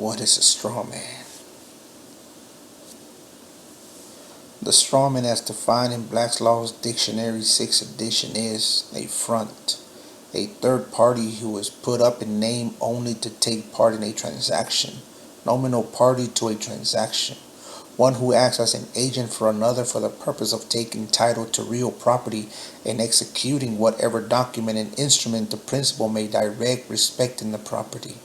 What is a straw man? The straw man, as defined in Black's Law's Dictionary 6th edition, is a front, a third party who is put up in name only to take part in a transaction, nominal party to a transaction, one who acts as an agent for another for the purpose of taking title to real property and executing whatever document and instrument the principal may direct respecting the property.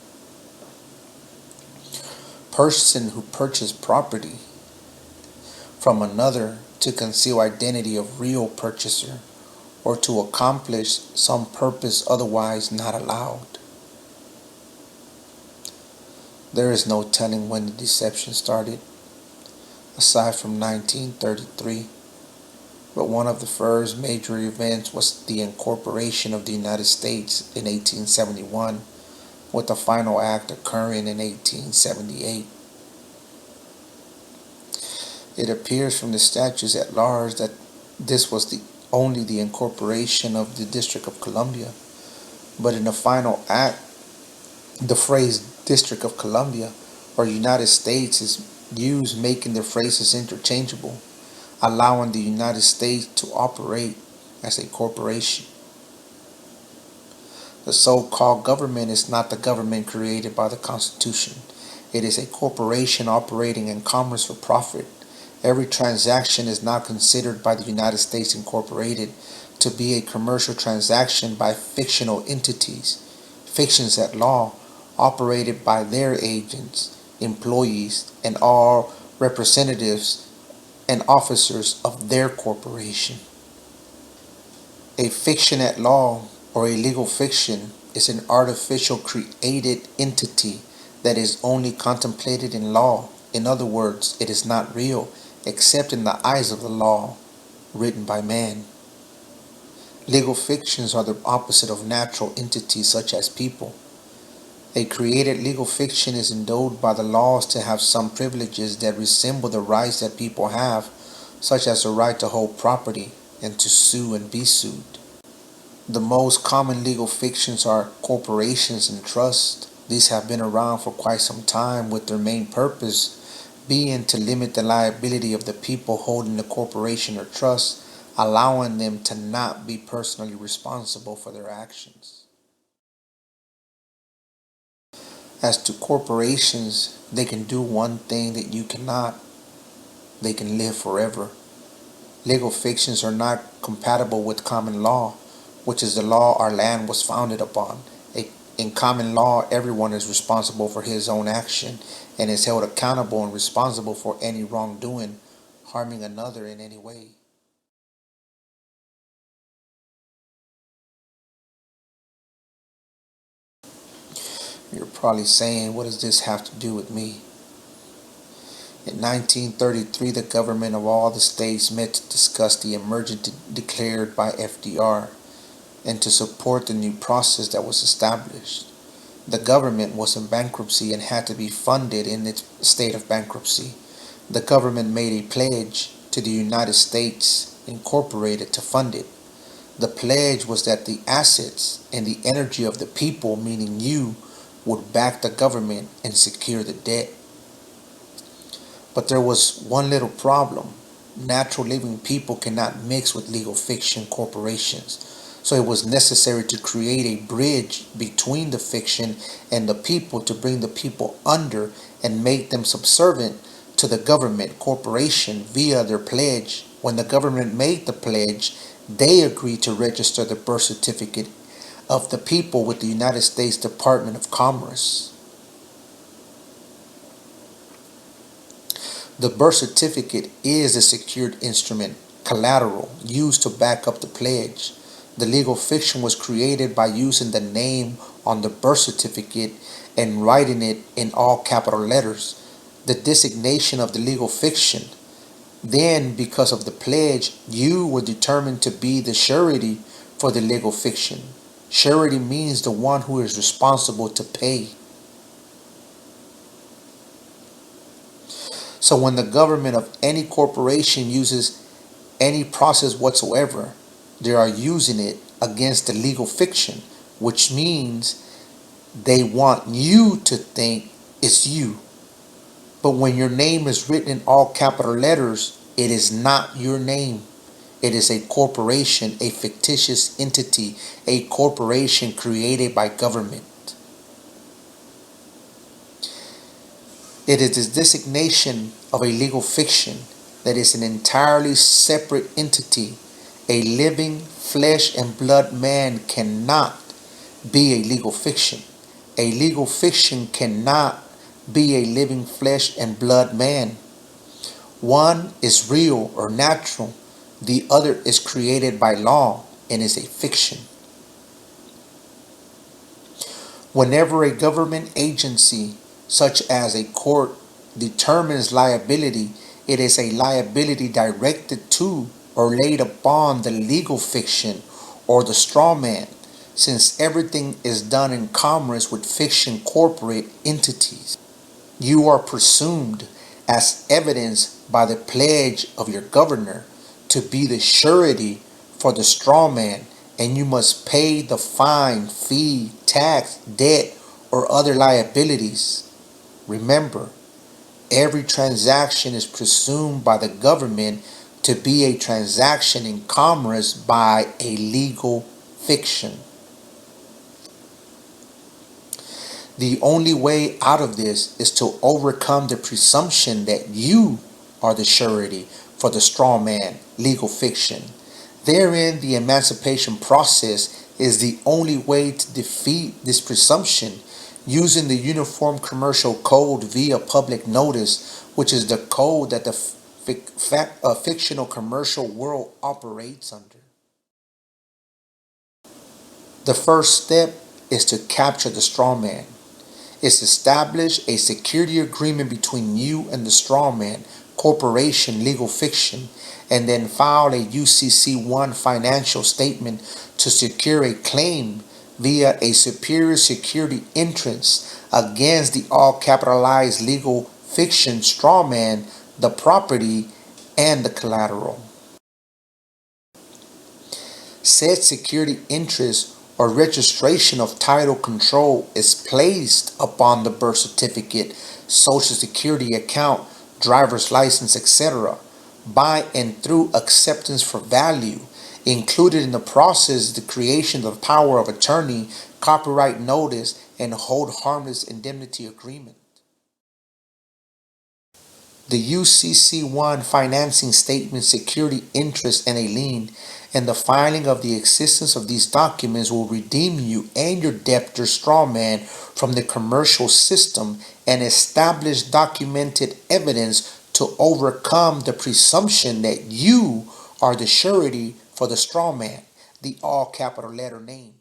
Person who purchased property from another to conceal identity of real purchaser or to accomplish some purpose otherwise not allowed. There is no telling when the deception started, aside from 1933, but one of the first major events was the incorporation of the United States in 1871, with the final act occurring in 1878. It appears from the statutes at large that this was only the incorporation of the District of Columbia, but in the final act, the phrase District of Columbia or United States is used, making the phrases interchangeable, allowing the United States to operate as a corporation. The so-called government is not the government created by the Constitution. It is a corporation operating in commerce for profit. Every transaction is now considered by the United States Incorporated to be a commercial transaction by fictional entities, fictions at law, operated by their agents, employees, and all representatives and officers of their corporation. A fiction at law, or a legal fiction, is an artificial created entity that is only contemplated in law. In other words, it is not real, except in the eyes of the law written by man. Legal fictions are the opposite of natural entities such as people. A created legal fiction is endowed by the laws to have some privileges that resemble the rights that people have, such as the right to hold property and to sue and be sued. The most common legal fictions are corporations and trusts. These have been around for quite some time, with their main purpose being to limit the liability of the people holding the corporation or trust, allowing them to not be personally responsible for their actions. As to corporations, they can do one thing that you cannot. They can live forever. Legal fictions are not compatible with common law, which is the law our land was founded upon. In common law, everyone is responsible for his own action and is held accountable and responsible for any wrongdoing, harming another in any way. You're probably saying, what does this have to do with me? In 1933, the government of all the states met to discuss the emergency declared by FDR and to support the new process that was established. The government was in bankruptcy and had to be funded in its state of bankruptcy. The government made a pledge to the United States Incorporated to fund it. The pledge was that the assets and the energy of the people, meaning you, would back the government and secure the debt. But there was one little problem. Natural living people cannot mix with legal fiction corporations. So it was necessary to create a bridge between the fiction and the people to bring the people under and make them subservient to the government corporation via their pledge. When the government made the pledge, they agreed to register the birth certificate of the people with the United States Department of Commerce. The birth certificate is a secured instrument, collateral, used to back up the pledge. The legal fiction was created by using the name on the birth certificate and writing it in all capital letters, the designation of the legal fiction. Then, because of the pledge, you were determined to be the surety for the legal fiction. Surety means the one who is responsible to pay. So when the government of any corporation uses any process whatsoever, they are using it against the legal fiction, which means they want you to think it's you. But when your name is written in all capital letters, it is not your name. It is a corporation, a fictitious entity, a corporation created by government. It is the designation of a legal fiction that is an entirely separate entity. A living flesh and blood man cannot be a legal fiction. A legal fiction cannot be a living flesh and blood man. One is real or natural. The other is created by law and is a fiction. Whenever a government agency, such as a court, determines liability, it is a liability directed to or laid upon the legal fiction or the straw man, since everything is done in commerce with fiction corporate entities. You are presumed, as evidenced by the pledge of your governor, to be the surety for the straw man, and you must pay the fine, fee, tax, debt, or other liabilities. Remember, every transaction is presumed by the government to be a transaction in commerce by a legal fiction. The only way out of this is to overcome the presumption that you are the surety for the straw man, legal fiction. Therein, the emancipation process is the only way to defeat this presumption, using the Uniform Commercial Code via public notice, which is the code that the fictional commercial world operates under. The first step is to capture the straw man. Is establish a security agreement between you and the straw man, corporation, legal fiction, and then file a UCC-1 financial statement to secure a claim via a superior security interest against the all-capitalized legal fiction straw man, the property, and the collateral. Said security interest or registration of title control is placed upon the birth certificate, social security account, driver's license, etc. by and through acceptance for value. Included in the process the creation of power of attorney, copyright notice, and hold harmless indemnity agreement. The UCC-1 financing statement, security interest, and a lien, and the filing of the existence of these documents will redeem you and your debtor straw man from the commercial system and establish documented evidence to overcome the presumption that you are the surety for the straw man, the all capital letter name.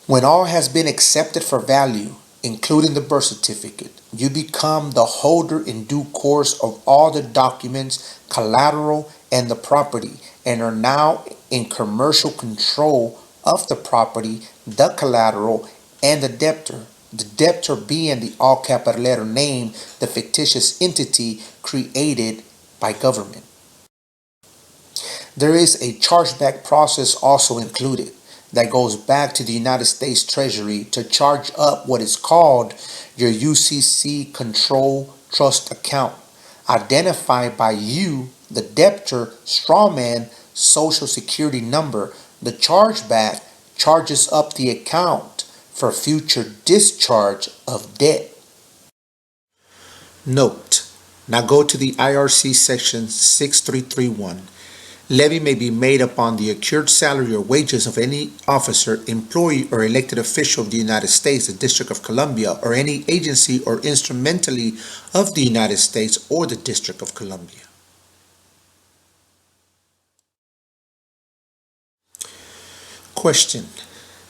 When all has been accepted for value, including the birth certificate, you become the holder in due course of all the documents, collateral, and the property, and are now in commercial control of the property, the collateral, and the debtor being the all capital letter name, the fictitious entity created by government. There is a chargeback process also included that goes back to the United States Treasury to charge up what is called your UCC control trust account, identified by you, the debtor, strawman, social security number. The chargeback charges up the account for future discharge of debt. Note: now go to the IRC section 6331. Levy may be made upon the accrued salary or wages of any officer, employee, or elected official of the United States, the District of Columbia, or any agency or instrumentally of the United States or the District of Columbia. Question: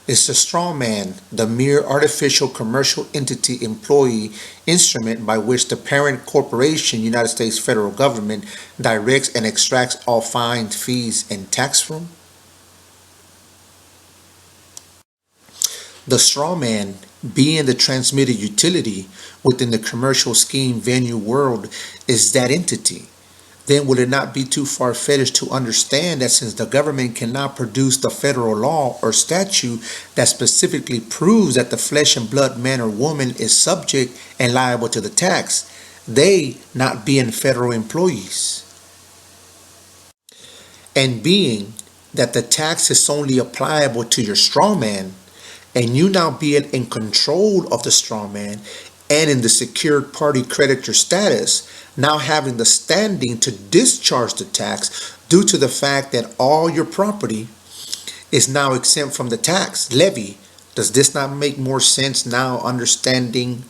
is the straw man the mere artificial commercial entity, employee, instrument by which the parent corporation, United States federal government, directs and extracts all fines, fees, and tax from? The straw man, being the transmitted utility within the commercial scheme venue world, is that entity. then would it not be too far-fetched to understand that since the government cannot produce the federal law or statute that specifically proves that the flesh and blood man or woman is subject and liable to the tax, they not being federal employees? And being that the tax is only applicable to your straw man, and you now being in control of the straw man and in the secured party creditor status, now having the standing to discharge the tax due to the fact that all your property is now exempt from the tax levy. Does this not make more sense now, understanding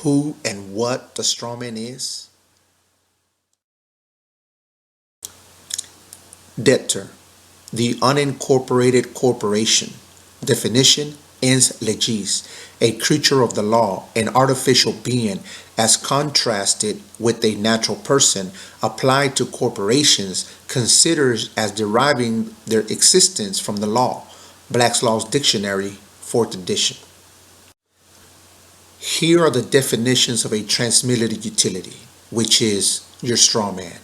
who and what the straw man is? Debtor, the unincorporated corporation. Definition: ens legis, a creature of the law, an artificial being, as contrasted with a natural person. Applied to corporations, considered as deriving their existence from the law. Black's Law's Dictionary, 4th edition. Here are the definitions of a transmitted utility, which is your straw man.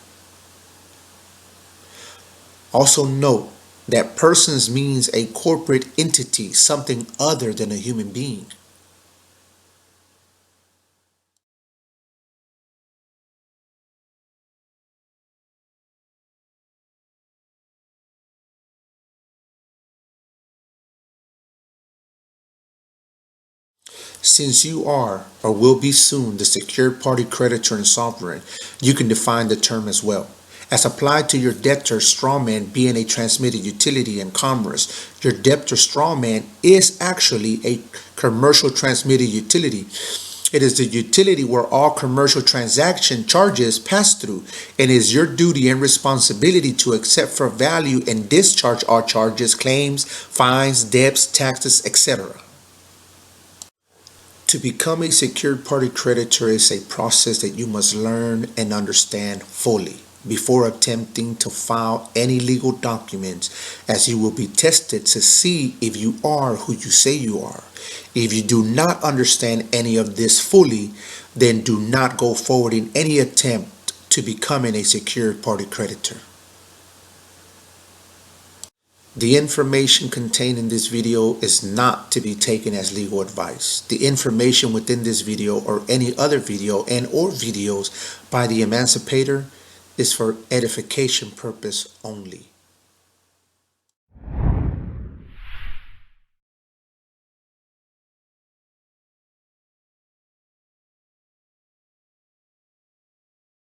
Also note that persons means a corporate entity, something other than a human being. Since you are or will be soon the secured party creditor and sovereign, you can define the term as well. As applied to your debtor strawman being a transmitted utility in commerce, your debtor strawman is actually a commercial transmitted utility. It is the utility where all commercial transaction charges pass through, and it is your duty and responsibility to accept for value and discharge all charges, claims, fines, debts, taxes, etc. To become a secured party creditor is a process that you must learn and understand fully before attempting to file any legal documents, as you will be tested to see if you are who you say you are. If you do not understand any of this fully, then do not go forward in any attempt to becoming a secured party creditor. The information contained in this video is not to be taken as legal advice. The information within this video or any other video and or videos by the emancipator is for edification purpose only.